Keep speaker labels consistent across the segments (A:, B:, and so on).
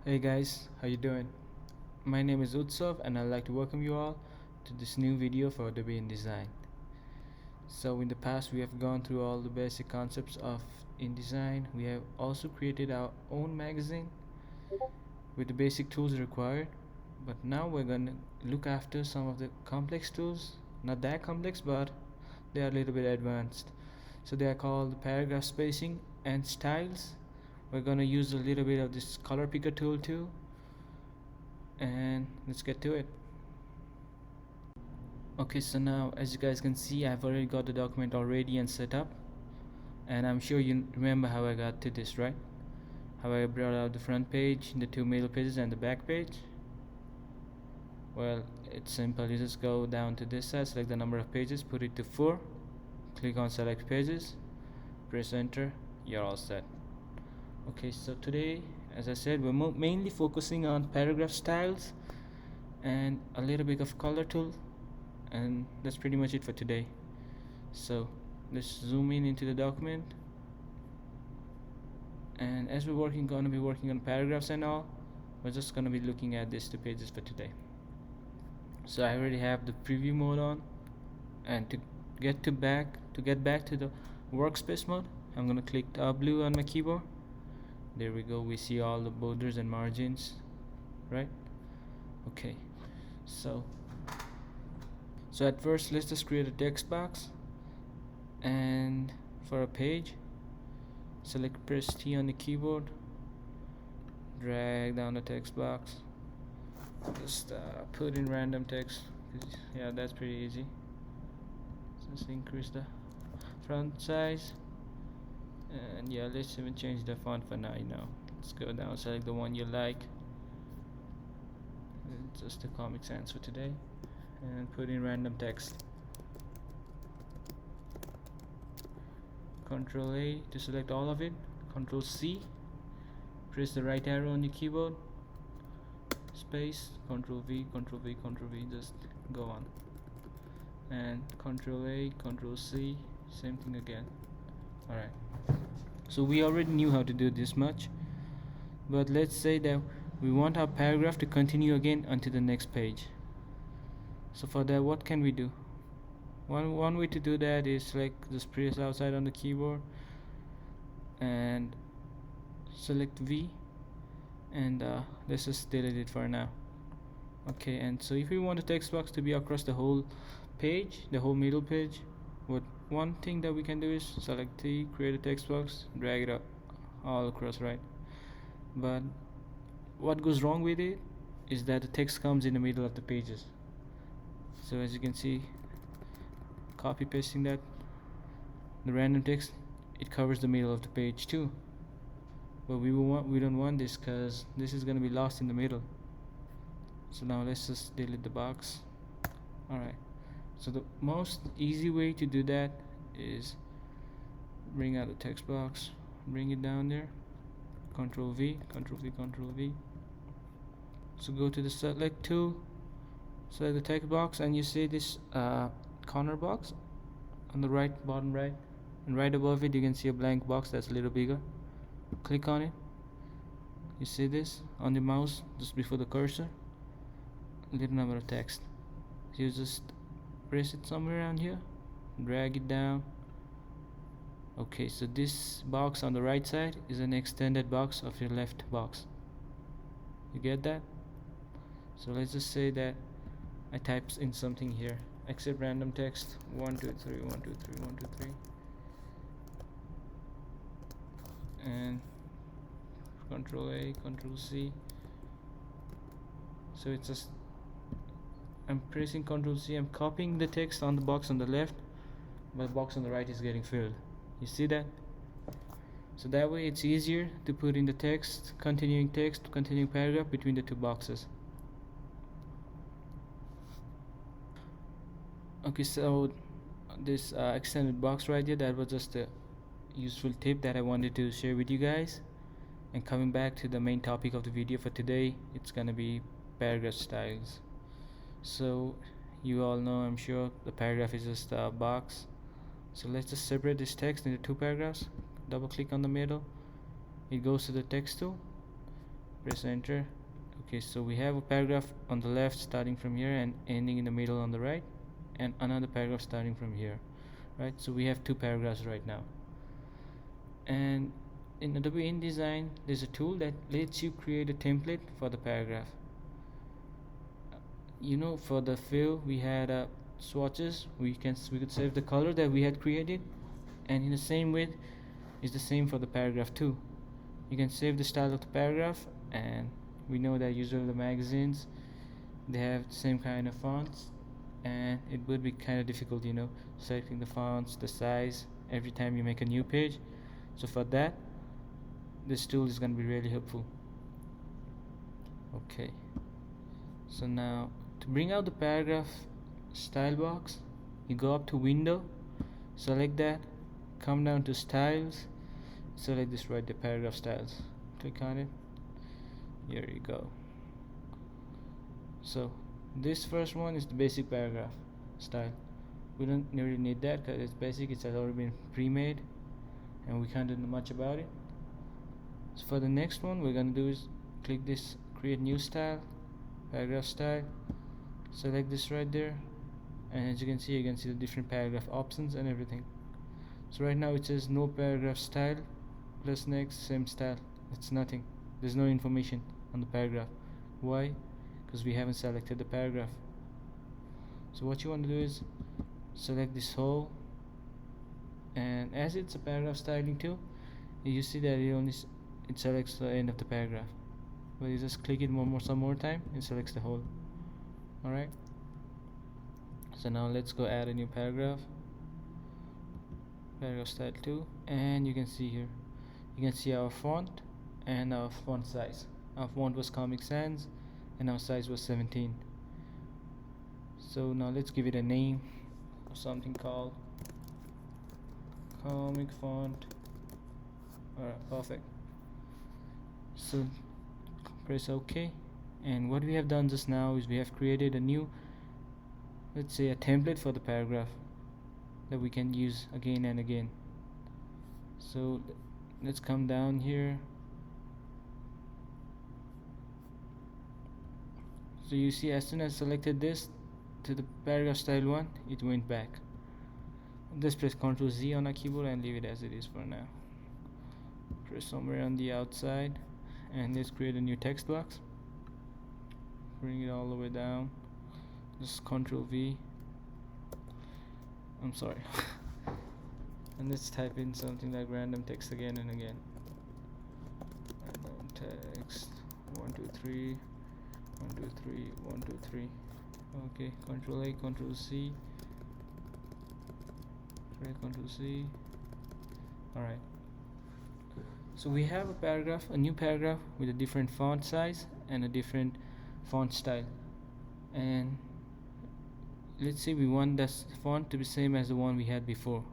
A: Hey guys, how you doing? My name is Utsav and I'd like to welcome you all to this new video for Adobe InDesign. So in the past we have gone through all the basic concepts of InDesign. We have also created our own magazine with the basic tools required. But now we're gonna look after some of the complex tools. Not that complex, but they are a little bit advanced. So they are called paragraph spacing and styles. We're gonna use a little bit of this color picker tool too, and let's get to it. Okay, so now as you guys can see, I've already got the document already and set up, and I'm sure you remember how I got to this, right? How I brought out the front page, the two middle pages, and the back page. Well, it's simple. You just go down to this side, select the number of pages, put it to 4, click on select pages, press enter, you're all set. Okay, so today, as I said, we're mainly focusing on paragraph styles and a little bit of color tool, and that's pretty much it for today. So let's zoom in into the document, and as we're gonna be working on paragraphs and all, we're just gonna be looking at these two pages for today. So I already have the preview mode on, and to get back to the workspace mode, I'm gonna click W on my keyboard. There we go, we see all the borders and margins, right? Okay, so at first let's just create a text box, and for a page, press T on the keyboard, drag down the text box, just put in random text. Yeah, that's pretty easy. Just increase the font size, and yeah, let's even change the font for now. Let's go down, select the one you like, just the Comic Sans for today, and put in random text. Ctrl A to select all of it, Ctrl C, press the right arrow on your keyboard, space, Ctrl V, Ctrl V, Ctrl V, just go on, and Ctrl A, Ctrl C, same thing again. Alright, so we already knew how to do this much, but let's say that we want our paragraph to continue again until the next page. So for that, what can we do? One way to do that is just press outside on the keyboard and select V, and let's just delete it for now. Okay, and so if we want the text box to be across the whole page, the whole middle page, one thing that we can do is select T, create a text box, drag it up all across, right? But what goes wrong with it is that the text comes in the middle of the pages. So as you can see, copy pasting that, the random text, it covers the middle of the page too. But we don't want this, because this is going to be lost in the middle. So now let's just delete the box. Alright, so the most easy way to do that is bring out the text box, bring it down there, Ctrl V, Ctrl V, Ctrl V. So go to the select tool, select the text box, and you see this corner box on the right, bottom right, and right above it you can see a blank box that's a little bigger. Click on it. You see this on the mouse just before the cursor, a little number of text. So you just press it somewhere around here, drag it down. Okay, so this box on the right side is an extended box of your left box. You get that? So let's just say that I type in something here, accept random text 1 2 3 1 2 3 1 2 3, and Ctrl A, Ctrl C. So it's just, I'm pressing Ctrl C, I'm copying the text on the box on the left, but the box on the right is getting filled. You see that? So that way it's easier to put in the text, continuing paragraph between the two boxes. Okay, so this extended box right here, that was just a useful tip that I wanted to share with you guys. And coming back to the main topic of the video for today, it's gonna be paragraph styles. So you all know, I'm sure, the paragraph is just a box. So let's just separate this text into two paragraphs. Double click on the middle, it goes to the text tool, press enter. Okay, so we have a paragraph on the left starting from here and ending in the middle on the right, and another paragraph starting from here, right? So we have two paragraphs right now. And in Adobe InDesign there's a tool that lets you create a template for the paragraph. You know, for the fill we had swatches. We could save the color that we had created, and in the same way is the same for the paragraph too. You can save the style of the paragraph, and we know that usually the magazines they have the same kind of fonts, and it would be kind of difficult, you know, selecting the fonts, the size every time you make a new page. So for that, this tool is going to be really helpful. Okay, so now to bring out the paragraph style box, you go up to window, select that, come down to styles, select this right, the paragraph styles, click on it. Here you go. So this first one is the basic paragraph style. We don't really need that because it's basic, it's already been pre-made and we can't do much about it. So for the next one, we're gonna do is click this create new style, paragraph style, select this right there, and as you can see the different paragraph options and everything. So right now it says no paragraph style plus next same style. It's nothing, there's no information on the paragraph. Why? Because we haven't selected the paragraph. So what you want to do is select this whole, and as it's a paragraph styling tool, you see that it selects the end of the paragraph, but you just click it some more time, it selects the whole. Alright, so now let's go add a new paragraph style 2, and you can see here, you can see our font and our font size. Our font was Comic Sans and our size was 17. So now let's give it a name, something called comic font. Alright, perfect. So press OK, and what we have done just now is we have created a new, let's say a template for the paragraph that we can use again and again. So let's come down here. So you see, as soon as I selected this to the paragraph style 1, it went back. Just press Ctrl Z on our keyboard and leave it as it is for now. Press somewhere on the outside, and let's create a new text box. Bring it all the way down. Just Ctrl V. I'm sorry. And let's type in something like random text again and again. Random text 1 2 3 1 2 3 1 2 3. Okay, Ctrl A, Ctrl C. Ctrl C. Alright. So we have a new paragraph with a different font size and a different font style. And let's say we want this font to be same as the one we had before.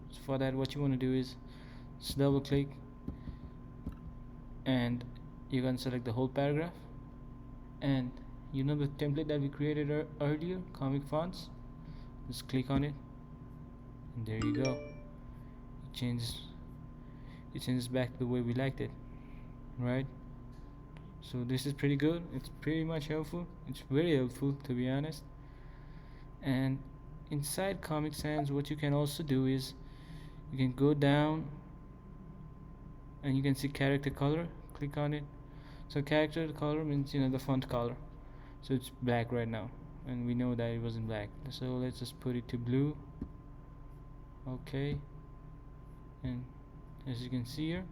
A: So for that, what you want to do is just double click, and you can select the whole paragraph, and you know the template that we created earlier, comic fonts, just click on it, and there you go. It changes back to the way we liked it, right? So this is pretty good. It's pretty much helpful. It's very helpful, to be honest. And inside Comic Sans, what you can also do is you can go down and you can see character color. Click on it. So character color means, you know, the font color. So it's black right now, and we know that it wasn't black. So let's just put it to blue. Okay, and as you can see here,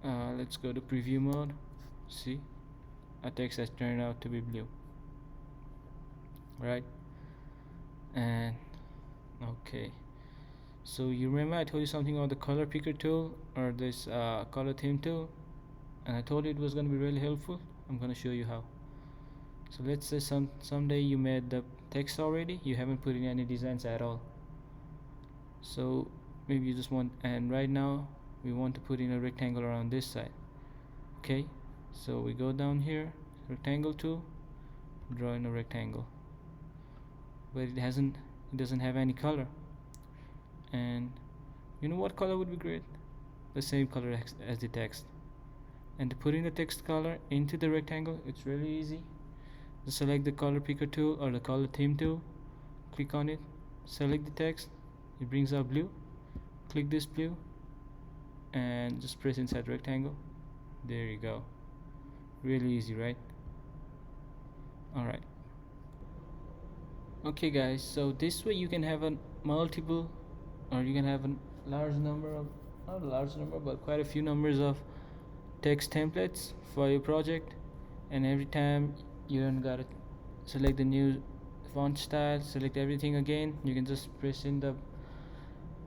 A: let's go to preview mode. See, our text has turned out to be blue, right? And okay, so you remember I told you something about the color picker tool, or this color theme tool, and I told you it was going to be really helpful. I'm going to show you how. So let's say someday you made the text already, you haven't put in any designs at all. So maybe you just want, and right now we want to put in a rectangle around this side. Okay, so we go down here, rectangle tool, draw in a rectangle, but it doesn't have any color. And you know what color would be great? The same color as the text, And to put in the text color into the rectangle, it's really easy. Just select the color picker tool or the color theme tool, click on it, select the text, it brings out blue, click this blue and just press inside rectangle. There you go. Really easy, right? Alright. Okay guys, so this way you can have a multiple, or you can have a large number of, not a large number but quite a few numbers of text templates for your project, and every time you don't gotta select the new font style, select everything again. You can just press in the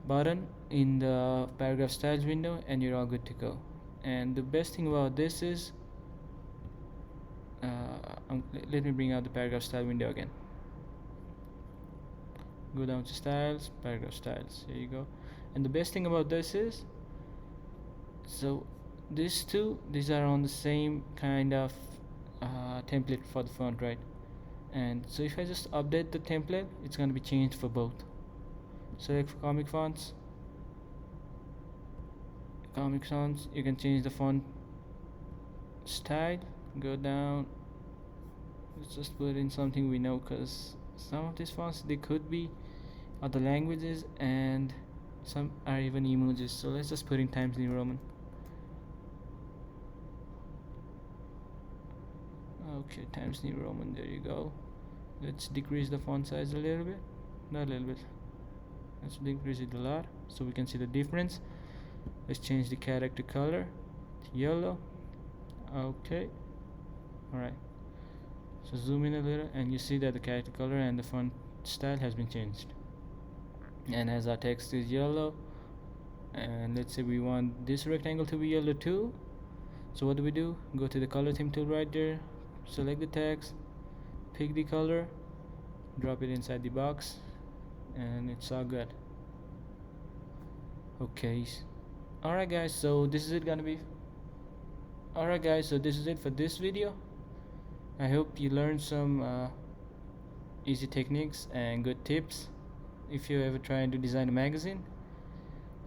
A: button in the paragraph styles window and you're all good to go. And the best thing about this is let me bring out the paragraph style window again. Go down to styles, paragraph styles, here you go. And the best thing about this is, so these are on the same kind of template for the font, right? And so if I just update the template, it's going to be changed for both. Select for comic fonts, you can change the font style. Go down, let's just put in something we know, because some of these fonts, they could be other languages and some are even emojis. So let's just put in Times New Roman. Okay, Times New Roman, there you go. Let's decrease the font size a little bit, not a little bit, let's decrease it a lot so we can see the difference. Let's change the character color to yellow. Okay, alright, so zoom in a little and you see that the character color and the font style has been changed. And as our text is yellow, and let's say we want this rectangle to be yellow too, so what do? Go to the color theme tool right there, select the text, pick the color, drop it inside the box, and it's all good. Okay, alright guys, so this is it for this video. I hope you learned some easy techniques and good tips if you're ever trying to design a magazine,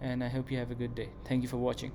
A: and I hope you have a good day. Thank you for watching.